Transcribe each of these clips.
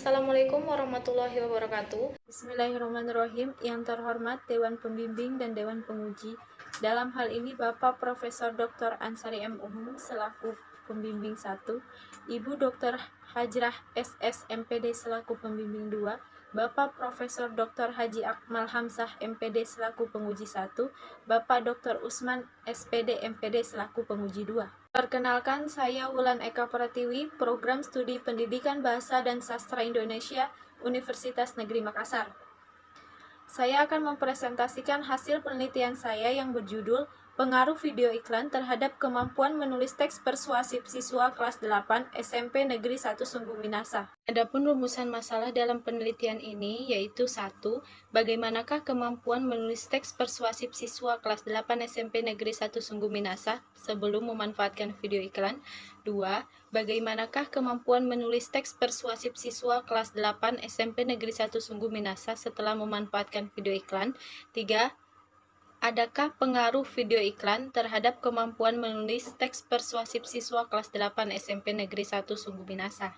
Assalamualaikum warahmatullahi wabarakatuh. Bismillahirrahmanirrahim. Yang terhormat Dewan Pembimbing dan Dewan Penguji. Dalam hal ini Bapak Profesor Dr. Ansari M. Uhum selaku Pembimbing 1, Ibu Dr. Hajrah SS MPD selaku Pembimbing 2, Bapak Profesor Dr. Haji Akmal Hamzah MPD selaku Penguji 1, Bapak Dr. Usman SPD MPD selaku Penguji 2. Perkenalkan, saya Wulan Eka Pratiwi, Program Studi Pendidikan Bahasa dan Sastra Indonesia, Universitas Negeri Makassar. Saya akan mempresentasikan hasil penelitian saya yang berjudul Pengaruh Video Iklan Terhadap Kemampuan Menulis Teks Persuasif Siswa Kelas 8 SMP Negeri 1 Sungguh Minasa. Adapun rumusan masalah dalam penelitian ini yaitu 1. Bagaimanakah kemampuan menulis teks persuasif siswa kelas 8 SMP Negeri 1 Sungguh Minasa sebelum memanfaatkan video iklan? 2. Bagaimanakah kemampuan menulis teks persuasif siswa kelas 8 SMP Negeri 1 Sungguh Minasa setelah memanfaatkan video iklan? 3. Adakah pengaruh video iklan terhadap kemampuan menulis teks persuasif siswa kelas 8 SMP Negeri 1 Sungguh Minasa?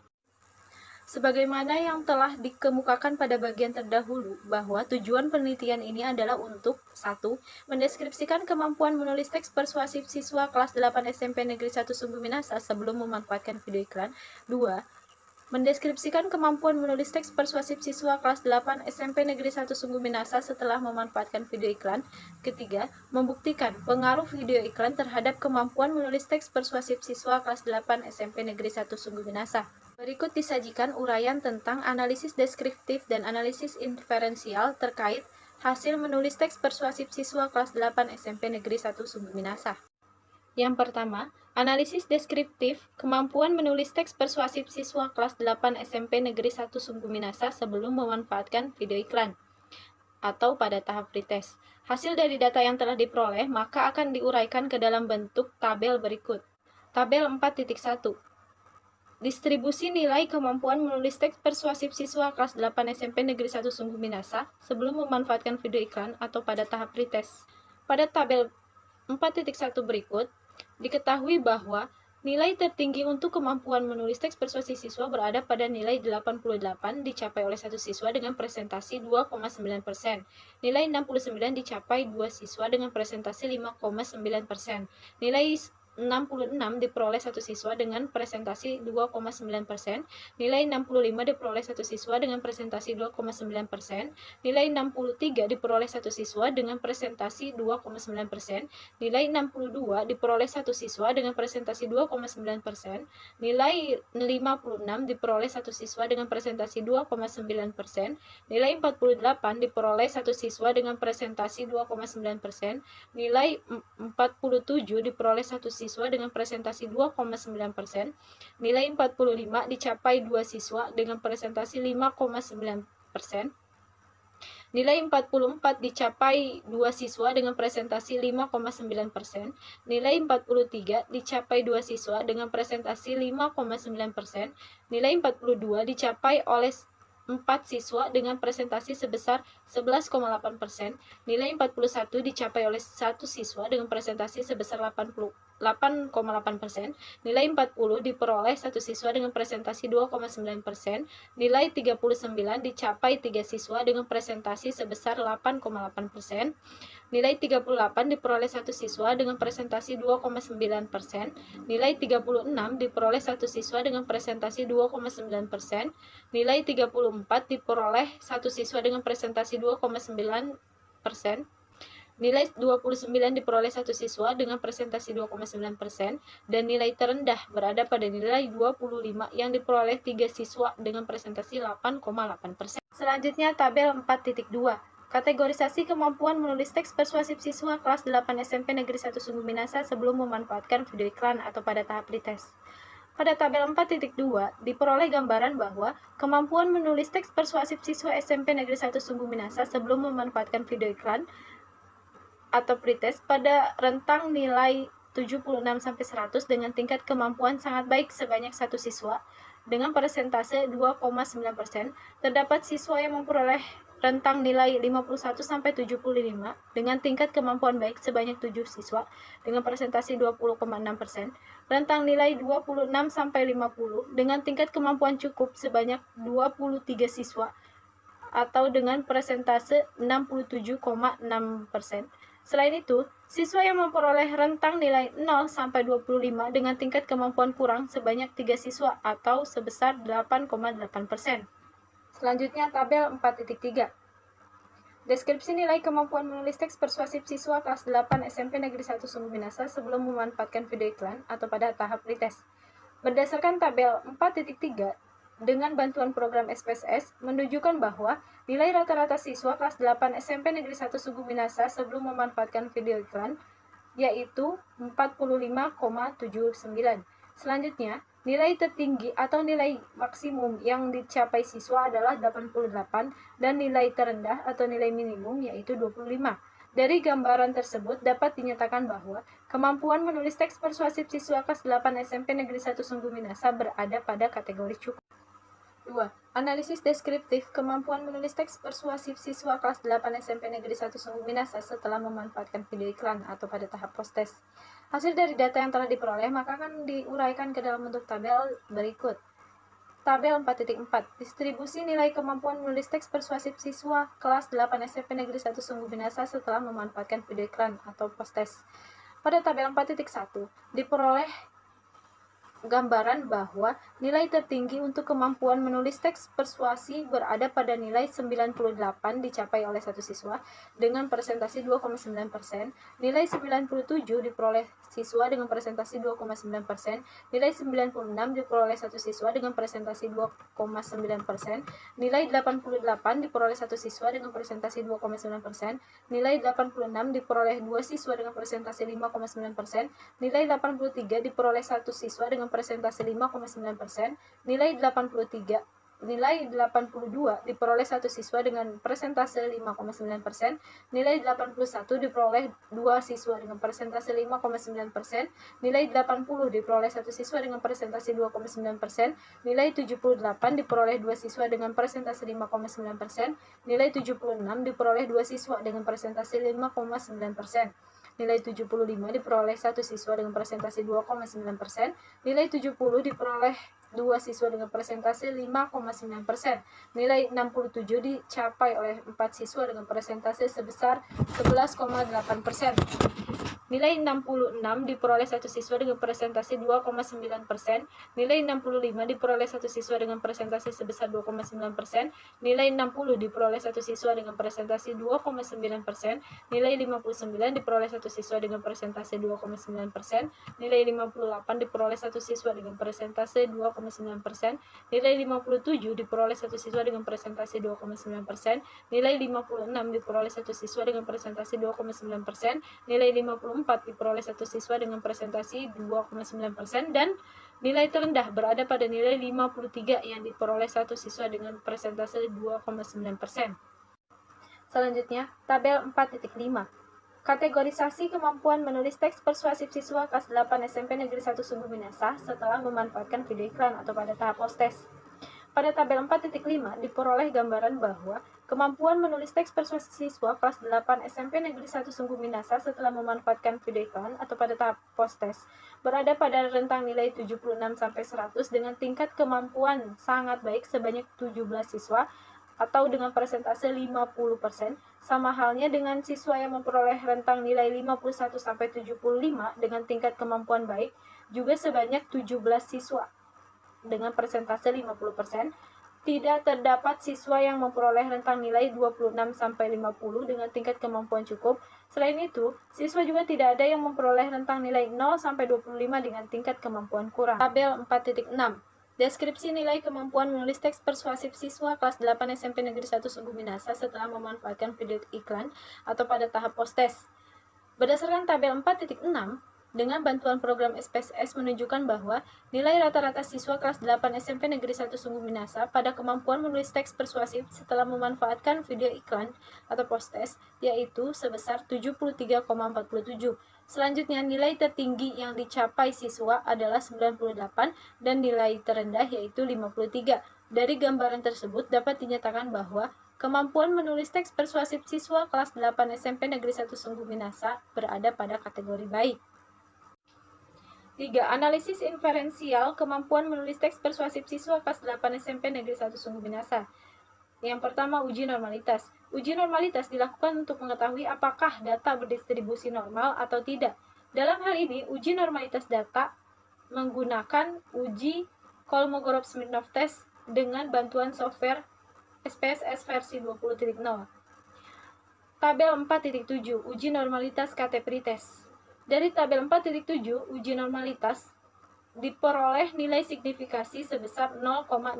Sebagaimana yang telah dikemukakan pada bagian terdahulu, bahwa tujuan penelitian ini adalah untuk 1. Mendeskripsikan kemampuan menulis teks persuasif siswa kelas 8 SMP Negeri 1 Sungguh Minasa sebelum memanfaatkan video iklan. 2. Mendeskripsikan kemampuan menulis teks persuasif siswa kelas 8 SMP Negeri 1 Sungguh Minasa setelah memanfaatkan video iklan. Ketiga, membuktikan pengaruh video iklan terhadap kemampuan menulis teks persuasif siswa kelas 8 SMP Negeri 1 Sungguh Minasa. Berikut disajikan uraian tentang analisis deskriptif dan analisis inferensial terkait hasil menulis teks persuasif siswa kelas 8 SMP Negeri 1 Sungguh Minasa. Yang pertama, analisis deskriptif, kemampuan menulis teks persuasif siswa kelas 8 SMP Negeri 1 Sungguh Minasa sebelum memanfaatkan video iklan atau pada tahap pretest. Hasil dari data yang telah diperoleh maka akan diuraikan ke dalam bentuk tabel berikut. Tabel 4.1. Distribusi nilai kemampuan menulis teks persuasif siswa kelas 8 SMP Negeri 1 Sungguh Minasa sebelum memanfaatkan video iklan atau pada tahap pretest. Pada tabel 4.1 berikut, diketahui bahwa nilai tertinggi untuk kemampuan menulis teks persuasif siswa berada pada nilai 88 dicapai oleh satu siswa dengan presentasi 2,9%. Nilai 69 dicapai 2 siswa dengan presentasi 5,9%. Nilai 66 diperoleh satu siswa dengan presentasi 2,9%, nilai 65 diperoleh satu siswa dengan presentasi 2,9%, nilai 63 diperoleh satu siswa dengan presentasi 2,9%, nilai 62 diperoleh satu siswa dengan presentasi 2,9%, nilai 56 diperoleh satu siswa dengan presentasi 2,9%, nilai 48 diperoleh satu siswa dengan presentasi 2,9%, nilai 47 diperoleh satu siswa dengan presentasi 2,9%, nilai 45 dicapai 2 siswa dengan presentasi 5,9%, nilai 44 dicapai 2 siswa dengan presentasi 5,9%, nilai 43 dicapai 2 siswa dengan presentasi 5,9%, nilai 42 dicapai oleh 4 siswa dengan presentasi sebesar 11,8%, nilai 41 dicapai oleh 1 siswa dengan presentasi sebesar 8,8%, nilai 40 diperoleh 1 siswa dengan presentasi 2,9%, nilai 39 dicapai 3 siswa dengan presentasi sebesar 8,8%, nilai 38 diperoleh 1 siswa dengan presentasi 2,9%, nilai 36 diperoleh 1 siswa dengan presentasi 2,9%, nilai 34 diperoleh 1 siswa dengan presentasi 2,9%, nilai 29 diperoleh 1 siswa dengan presentasi 2,9%, dan nilai terendah berada pada nilai 25 yang diperoleh 3 siswa dengan presentasi 8,8%. Selanjutnya tabel 4.2. Kategorisasi kemampuan menulis teks persuasif siswa kelas 8 SMP Negeri 1 Sungguh Minasa sebelum memanfaatkan video iklan atau pada tahap pretest. Pada tabel 4.2 diperoleh gambaran bahwa kemampuan menulis teks persuasif siswa SMP Negeri 1 Sungguh Minasa sebelum memanfaatkan video iklan atau pretest pada rentang nilai 76-100 dengan tingkat kemampuan sangat baik sebanyak 1 siswa, dengan persentase 2,9%, terdapat siswa yang memperoleh rentang nilai 51-75 dengan tingkat kemampuan baik sebanyak 7 siswa dengan persentase 20,6%, rentang nilai 26-50 dengan tingkat kemampuan cukup sebanyak 23 siswa atau dengan persentase 67,6%. Selain itu, siswa yang memperoleh rentang nilai 0-25 dengan tingkat kemampuan kurang sebanyak 3 siswa atau sebesar 8,8%. Selanjutnya tabel 4.3. Deskripsi nilai kemampuan menulis teks persuasif siswa kelas 8 SMP Negeri 1 Sungguh Minasa sebelum memanfaatkan video iklan atau pada tahap pretest. Berdasarkan tabel 4.3, dengan bantuan program SPSS, menunjukkan bahwa nilai rata-rata siswa kelas 8 SMP Negeri 1 Sungguh Minasa sebelum memanfaatkan video iklan yaitu 45,79. Selanjutnya, nilai tertinggi atau nilai maksimum yang dicapai siswa adalah 88 dan nilai terendah atau nilai minimum yaitu 25. Dari gambaran tersebut dapat dinyatakan bahwa kemampuan menulis teks persuasif siswa kelas 8 SMP Negeri 1 Sungguh Minasa berada pada kategori cukup. 2. Analisis deskriptif kemampuan menulis teks persuasif siswa kelas 8 SMP Negeri 1 Sungguh Minasa setelah memanfaatkan video iklan atau pada tahap post-test. Hasil dari data yang telah diperoleh maka akan diuraikan ke dalam bentuk tabel berikut. Tabel 4.4. Distribusi nilai kemampuan menulis teks persuasif siswa kelas 8 SMP Negeri 1 Sungguh Minasa setelah memanfaatkan video iklan atau post-test. Pada tabel 4.1 diperoleh gambaran bahwa nilai tertinggi untuk kemampuan menulis teks persuasi berada pada nilai 98 dicapai oleh satu siswa dengan persentase 2,9%, nilai 97 diperoleh siswa dengan persentase 2,9%, nilai 96 diperoleh satu siswa dengan persentase 2,9%, nilai 88 diperoleh satu siswa dengan persentase 2,9%, nilai 86 diperoleh dua siswa dengan persentase 5,9%, nilai 83 diperoleh satu siswa dengan persentase 5,9%, nilai 82 diperoleh satu siswa dengan persentase 5,9%, nilai 81 diperoleh dua siswa dengan persentase 5,9%, nilai 80 diperoleh satu siswa dengan persentase 2,9%, nilai 78 diperoleh dua siswa dengan persentase 5,9%, nilai 76 diperoleh dua siswa dengan persentase 5,9%. Nilai 75 diperoleh satu siswa dengan persentase 2,9%, nilai 70 diperoleh dua siswa dengan persentase 5,9%, nilai 67 dicapai oleh 4 siswa dengan persentase sebesar 11,8%. Nilai 66 diperoleh satu siswa dengan persentase 2,9%, nilai 65 diperoleh satu siswa dengan persentase sebesar 2,9%, nilai 60 diperoleh satu siswa dengan persentase 2,9%, nilai 59 diperoleh satu siswa dengan persentase 2,9%, nilai 58 diperoleh satu siswa dengan persentase 2,9%, nilai 57 diperoleh satu siswa dengan persentase 2,9%, nilai 56 diperoleh satu siswa dengan persentase 2,9%, nilai 54 diperoleh satu siswa dengan presentasi 2,9% dan nilai terendah berada pada nilai 53 yang diperoleh satu siswa dengan presentase 2,9%. Selanjutnya, tabel 4.5. Kategorisasi kemampuan menulis teks persuasif siswa kelas 8 SMP Negeri 1 Sungguh Minasa setelah memanfaatkan video iklan atau pada tahap post-test. Pada tabel 4.5 diperoleh gambaran bahwa kemampuan menulis teks persuasif siswa kelas 8 SMP Negeri 1 Sungguh Minasa setelah memanfaatkan video iklan atau pada tahap post-test berada pada rentang nilai 76-100 dengan tingkat kemampuan sangat baik sebanyak 17 siswa atau dengan persentase 50%, sama halnya dengan siswa yang memperoleh rentang nilai 51-75 dengan tingkat kemampuan baik juga sebanyak 17 siswa dengan persentase 50%, tidak terdapat siswa yang memperoleh rentang nilai 26-50 dengan tingkat kemampuan cukup. Selain itu, siswa juga tidak ada yang memperoleh rentang nilai 0-25 dengan tingkat kemampuan kurang. Tabel 4.6. Deskripsi nilai kemampuan menulis teks persuasif siswa kelas 8 SMP Negeri 1 Sungguh Minasa setelah memanfaatkan video iklan atau pada tahap post-test. Berdasarkan tabel 4.6, dengan bantuan program SPSS menunjukkan bahwa nilai rata-rata siswa kelas 8 SMP Negeri 1 Sungguh Minasa pada kemampuan menulis teks persuasif setelah memanfaatkan video iklan atau post-test yaitu sebesar 73,47. Selanjutnya, nilai tertinggi yang dicapai siswa adalah 98 dan nilai terendah yaitu 53. Dari gambaran tersebut dapat dinyatakan bahwa kemampuan menulis teks persuasif siswa kelas 8 SMP Negeri 1 Sungguh Minasa berada pada kategori baik. 3. Analisis inferensial kemampuan menulis teks persuasif siswa kelas 8 SMP Negeri 1 Sungguh Minasa. Yang pertama, uji normalitas. Uji normalitas dilakukan untuk mengetahui apakah data berdistribusi normal atau tidak. Dalam hal ini, uji normalitas data menggunakan uji Kolmogorov-Smirnov test dengan bantuan software SPSS versi 20.0. Tabel 4.7, uji normalitas KT-pretest. Dari tabel 4.7, uji normalitas diperoleh nilai signifikasi sebesar 0,058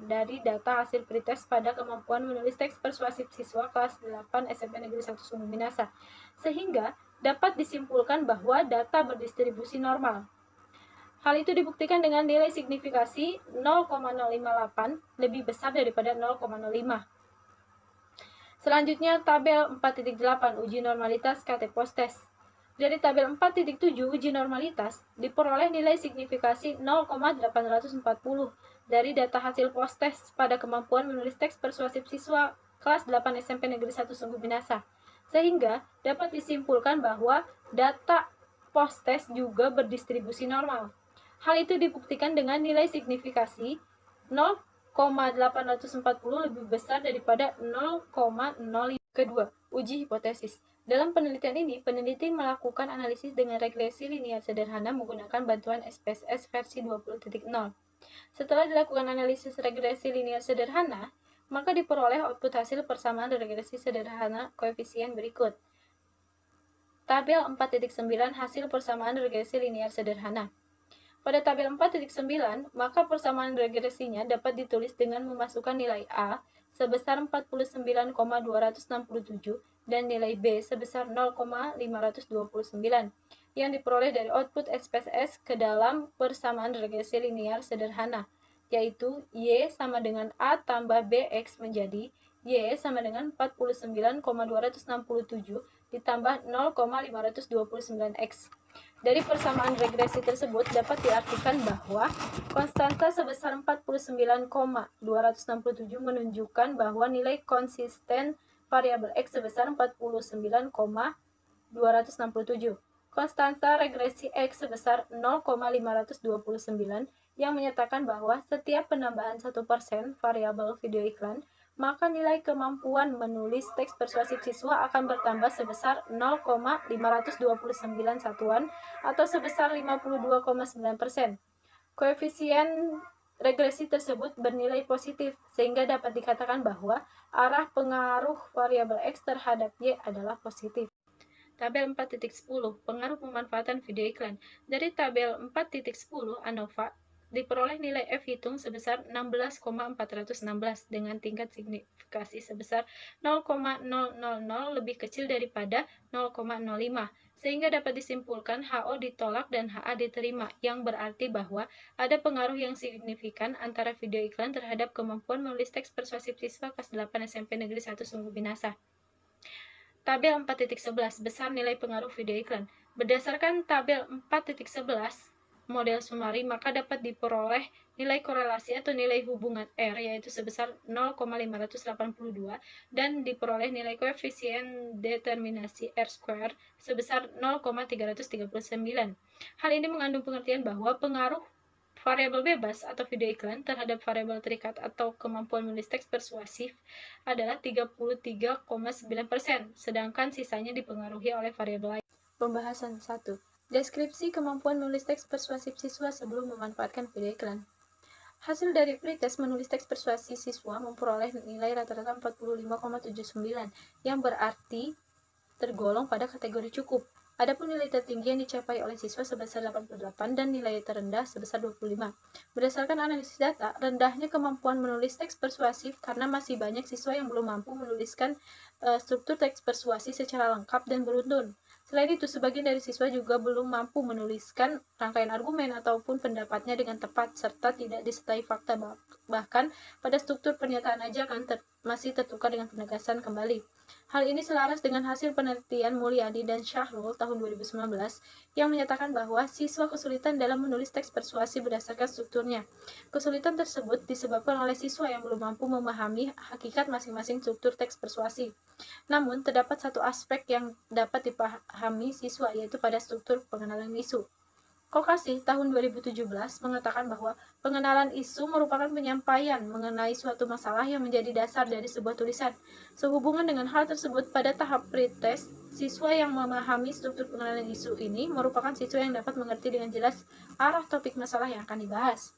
dari data hasil pretest pada kemampuan menulis teks persuasif siswa kelas 8 SMP Negeri 1 Sungguh Minasa, sehingga dapat disimpulkan bahwa data berdistribusi normal. Hal itu dibuktikan dengan nilai signifikasi 0,058 lebih besar daripada 0,05. Selanjutnya, tabel 4.8, uji normalitas KT post-test. Dari tabel 4.7 uji normalitas, diperoleh nilai signifikasi 0,840 dari data hasil post-test pada kemampuan menulis teks persuasif siswa kelas 8 SMP Negeri 1 Sungguh Minasa, sehingga dapat disimpulkan bahwa data post-test juga berdistribusi normal. Hal itu dibuktikan dengan nilai signifikasi 0,840 lebih besar daripada 0,05. Kedua, uji hipotesis. Dalam penelitian ini, peneliti melakukan analisis dengan regresi linear sederhana menggunakan bantuan SPSS versi 20.0. Setelah dilakukan analisis regresi linear sederhana, maka diperoleh output hasil persamaan regresi sederhana koefisien berikut. Tabel 4.9 hasil persamaan regresi linear sederhana. Pada tabel 4.9, maka persamaan regresinya dapat ditulis dengan memasukkan nilai A sebesar 49,267 dan nilai B sebesar 0,529 yang diperoleh dari output SPSS ke dalam persamaan regresi linear sederhana, yaitu Y sama dengan A tambah BX menjadi Y sama dengan 49,267 ditambah 0,529X. Dari persamaan regresi tersebut dapat diartikan bahwa konstanta sebesar 49,267 menunjukkan bahwa nilai konsisten variabel X sebesar 49,267. Konstanta regresi X sebesar 0,529 yang menyatakan bahwa setiap penambahan 1% variabel video iklan, maka nilai kemampuan menulis teks persuasif siswa akan bertambah sebesar 0,529 satuan atau sebesar 52,9%. Koefisien regresi tersebut bernilai positif, sehingga dapat dikatakan bahwa arah pengaruh variabel X terhadap Y adalah positif. Tabel 4.10, pengaruh pemanfaatan video iklan. Dari tabel 4.10 ANOVA, diperoleh nilai F hitung sebesar 16,416 dengan tingkat signifikasi sebesar 0,000 lebih kecil daripada 0,05. Sehingga dapat disimpulkan HO ditolak dan HA diterima, yang berarti bahwa ada pengaruh yang signifikan antara video iklan terhadap kemampuan menulis teks persuasif siswa kelas 8 SMP Negeri 1 Sungguh Minasa. Tabel 4.11, besar nilai pengaruh video iklan. Berdasarkan tabel 4.11 model Sumari, maka dapat diperoleh nilai korelasi atau nilai hubungan R yaitu sebesar 0,582 dan diperoleh nilai koefisien determinasi R² sebesar 0,339. Hal ini mengandung pengertian bahwa pengaruh variabel bebas atau video iklan terhadap variabel terikat atau kemampuan menulis teks persuasif adalah 33,9%, sedangkan sisanya dipengaruhi oleh variabel lain. Pembahasan 1. Deskripsi kemampuan menulis teks persuasif siswa sebelum memanfaatkan video iklan. Hasil dari pretest menulis teks persuasif siswa memperoleh nilai rata-rata 45,79 yang berarti tergolong pada kategori cukup. Adapun nilai tertinggi yang dicapai oleh siswa sebesar 88 dan nilai terendah sebesar 25. Berdasarkan analisis data, rendahnya kemampuan menulis teks persuasif karena masih banyak siswa yang belum mampu menuliskan struktur teks persuasif secara lengkap dan beruntun. Selain itu, sebagian dari siswa juga belum mampu menuliskan rangkaian argumen ataupun pendapatnya dengan tepat serta tidak disertai fakta, bahkan pada struktur pernyataan ajakan masih tertukar dengan penegasan kembali. Hal ini selaras dengan hasil penelitian Mulyadi dan Syahrul tahun 2019 yang menyatakan bahwa siswa kesulitan dalam menulis teks persuasi berdasarkan strukturnya. Kesulitan tersebut disebabkan oleh siswa yang belum mampu memahami hakikat masing-masing struktur teks persuasi. Namun, terdapat satu aspek yang dapat dipahami siswa, yaitu pada struktur pengenalan isu. Kokasi tahun 2017 mengatakan bahwa pengenalan isu merupakan penyampaian mengenai suatu masalah yang menjadi dasar dari sebuah tulisan. Sehubungan dengan hal tersebut, pada tahap pretest, siswa yang memahami struktur pengenalan isu ini merupakan siswa yang dapat mengerti dengan jelas arah topik masalah yang akan dibahas.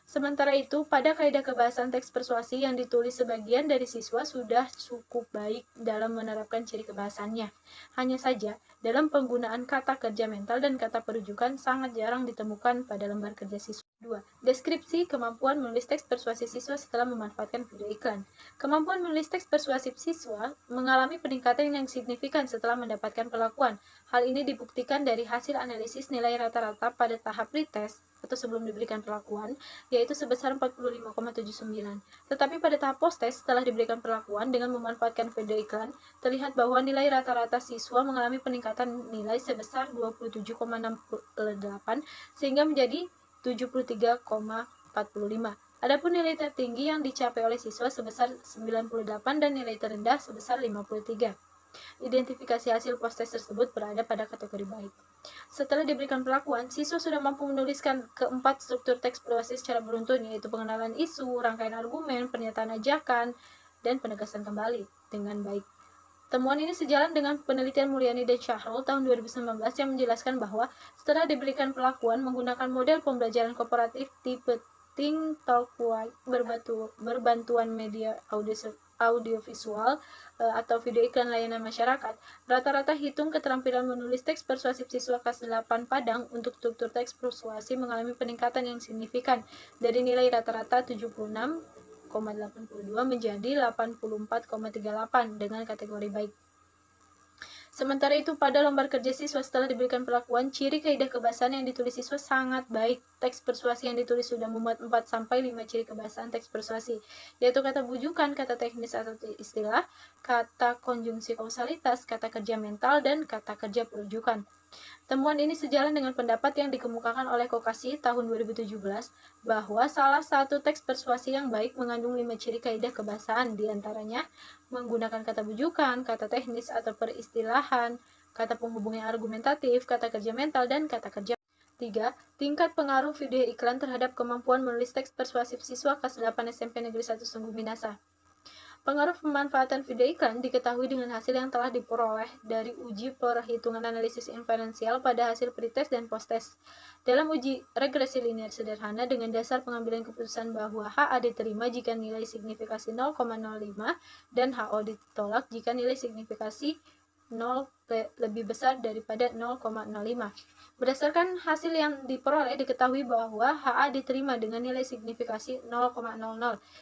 Sementara itu, pada kaidah kebahasaan teks persuasi yang ditulis sebagian dari siswa sudah cukup baik dalam menerapkan ciri kebahasannya. Hanya saja, dalam penggunaan kata kerja mental dan kata perujukan sangat jarang ditemukan pada lembar kerja siswa. 2. Deskripsi kemampuan menulis teks persuasi siswa setelah memanfaatkan video iklan. Kemampuan menulis teks persuasif siswa mengalami peningkatan yang signifikan setelah mendapatkan perlakuan. Hal ini dibuktikan dari hasil analisis nilai rata-rata pada tahap pretest atau sebelum diberikan perlakuan, yaitu sebesar 45,79. Tetapi pada tahap post-test setelah diberikan perlakuan dengan memanfaatkan video iklan, terlihat bahwa nilai rata-rata siswa mengalami peningkatan nilai sebesar 27,68 sehingga menjadi 73,45. Adapun nilai tertinggi yang dicapai oleh siswa sebesar 98 dan nilai terendah sebesar 53. Identifikasi hasil post-test tersebut berada pada kategori baik. Setelah diberikan perlakuan, siswa sudah mampu menuliskan keempat struktur teks persuasi secara beruntun, yaitu pengenalan isu, rangkaian argumen, pernyataan ajakan, dan penegasan kembali dengan baik. Temuan ini sejalan dengan penelitian Mulyani dan Syahrul tahun 2019 yang menjelaskan bahwa setelah diberikan perlakuan menggunakan model pembelajaran kooperatif tipe Think Talk Write berbantuan media audiovisual atau video iklan layanan masyarakat, rata-rata hitung keterampilan menulis teks persuasif siswa kelas 8 Padang untuk struktur teks persuasi mengalami peningkatan yang signifikan dari nilai rata-rata 76,82 menjadi 84,38 dengan kategori baik. Sementara itu, pada lembar kerja siswa setelah diberikan perlakuan, ciri kaidah kebahasaan yang ditulis siswa sangat baik. Teks persuasi yang ditulis sudah memuat 4-5 ciri kebahasaan teks persuasi, yaitu kata bujukan, kata teknis atau istilah, kata konjungsi kausalitas, kata kerja mental, dan kata kerja perujukan. Temuan ini sejalan dengan pendapat yang dikemukakan oleh Kokasi tahun 2017 bahwa salah satu teks persuasi yang baik mengandung 5 ciri kaidah kebahasaan, diantaranya menggunakan kata bujukan, kata teknis atau peristilahan, kata penghubung yang argumentatif, kata kerja mental, dan kata kerja. 3. Tingkat pengaruh video iklan terhadap kemampuan menulis teks persuasif siswa kelas 8 SMP Negeri 1 Sungguh Minasa. Pengaruh pemanfaatan video iklan diketahui dengan hasil yang telah diperoleh dari uji perhitungan analisis inferensial pada hasil pretest dan posttest. Dalam uji regresi linear sederhana dengan dasar pengambilan keputusan bahwa HA diterima jika nilai signifikasi 0,05 dan HO ditolak jika nilai signifikasi 0 lebih besar daripada 0,05. Berdasarkan hasil yang diperoleh, diketahui bahwa HA diterima dengan nilai signifikasi 0,00,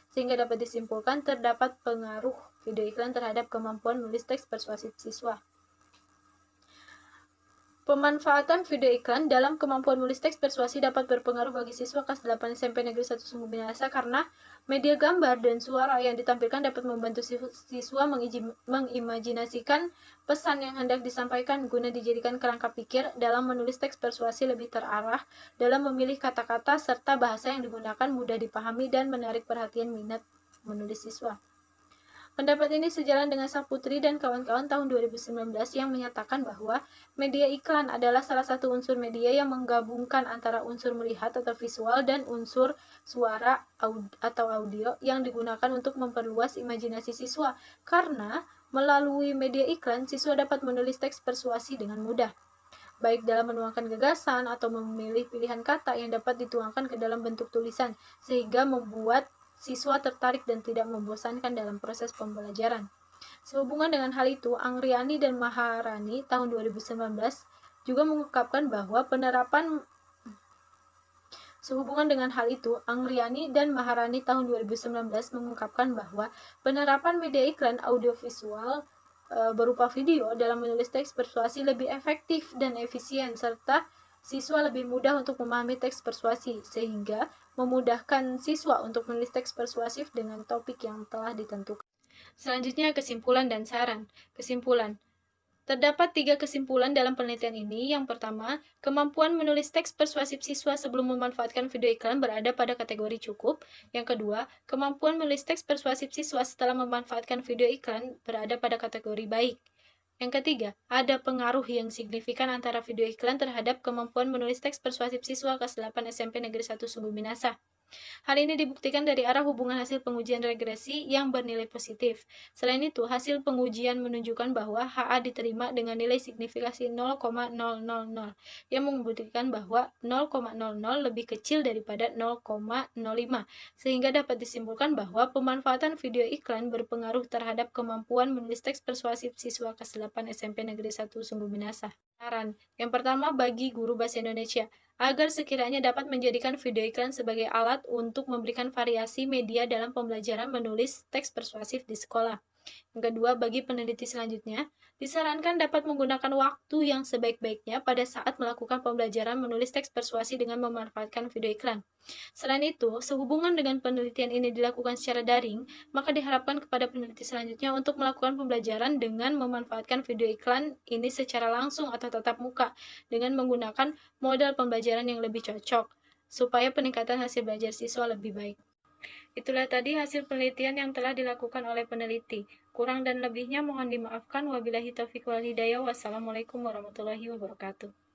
sehingga dapat disimpulkan terdapat pengaruh video iklan terhadap kemampuan menulis teks persuasif siswa. Pemanfaatan video iklan dalam kemampuan menulis teks persuasi dapat berpengaruh bagi siswa kelas 8 SMP Negeri 1 Sungguh Minasa karena media gambar dan suara yang ditampilkan dapat membantu siswa mengimajinasikan pesan yang hendak disampaikan guna dijadikan kerangka pikir dalam menulis teks persuasi lebih terarah dalam memilih kata-kata serta bahasa yang digunakan mudah dipahami dan menarik perhatian minat menulis siswa. Pendapat ini sejalan dengan Saputri dan kawan-kawan tahun 2019 yang menyatakan bahwa media iklan adalah salah satu unsur media yang menggabungkan antara unsur melihat atau visual dan unsur suara atau audio yang digunakan untuk memperluas imajinasi siswa, karena melalui media iklan siswa dapat menulis teks persuasi dengan mudah, baik dalam menuangkan gagasan atau memilih pilihan kata yang dapat dituangkan ke dalam bentuk tulisan, sehingga membuat siswa tertarik dan tidak membosankan dalam proses pembelajaran. Sehubungan dengan hal itu, Angriani dan Maharani tahun 2019 juga mengungkapkan bahwa penerapan Sehubungan dengan hal itu, Angriani dan Maharani tahun 2019 mengungkapkan bahwa penerapan media iklan audiovisual berupa video dalam menulis teks persuasi lebih efektif dan efisien, serta siswa lebih mudah untuk memahami teks persuasi, sehingga memudahkan siswa untuk menulis teks persuasif dengan topik yang telah ditentukan. Selanjutnya, kesimpulan dan saran. Kesimpulan. Terdapat 3 kesimpulan dalam penelitian ini. Yang pertama, kemampuan menulis teks persuasif siswa sebelum memanfaatkan video iklan berada pada kategori cukup. Yang kedua, kemampuan menulis teks persuasif siswa setelah memanfaatkan video iklan berada pada kategori baik. Yang ketiga, ada pengaruh yang signifikan antara video iklan terhadap kemampuan menulis teks persuasif siswa kelas 8 SMP Negeri 1 Sungguh Minasa. Hal ini dibuktikan dari arah hubungan hasil pengujian regresi yang bernilai positif. Selain itu, hasil pengujian menunjukkan bahwa HA diterima dengan nilai signifikasi 0,000 yang membuktikan bahwa 0,00 lebih kecil daripada 0,05, sehingga dapat disimpulkan bahwa pemanfaatan video iklan berpengaruh terhadap kemampuan menulis teks persuasif siswa kelas 8 SMP Negeri 1 Sungguh Minasa. Saran. Yang pertama, bagi guru bahasa Indonesia, agar sekiranya dapat menjadikan video iklan sebagai alat untuk memberikan variasi media dalam pembelajaran menulis teks persuasif di sekolah. Yang kedua, bagi peneliti selanjutnya, disarankan dapat menggunakan waktu yang sebaik-baiknya pada saat melakukan pembelajaran menulis teks persuasi dengan memanfaatkan video iklan. Selain itu, sehubungan dengan penelitian ini dilakukan secara daring, maka diharapkan kepada peneliti selanjutnya untuk melakukan pembelajaran dengan memanfaatkan video iklan ini secara langsung atau tatap muka dengan menggunakan model pembelajaran yang lebih cocok, supaya peningkatan hasil belajar siswa lebih baik. Itulah tadi hasil penelitian yang telah dilakukan oleh peneliti. Kurang dan lebihnya mohon dimaafkan. Wabillahi taufiq wal hidayah. Wassalamualaikum warahmatullahi wabarakatuh.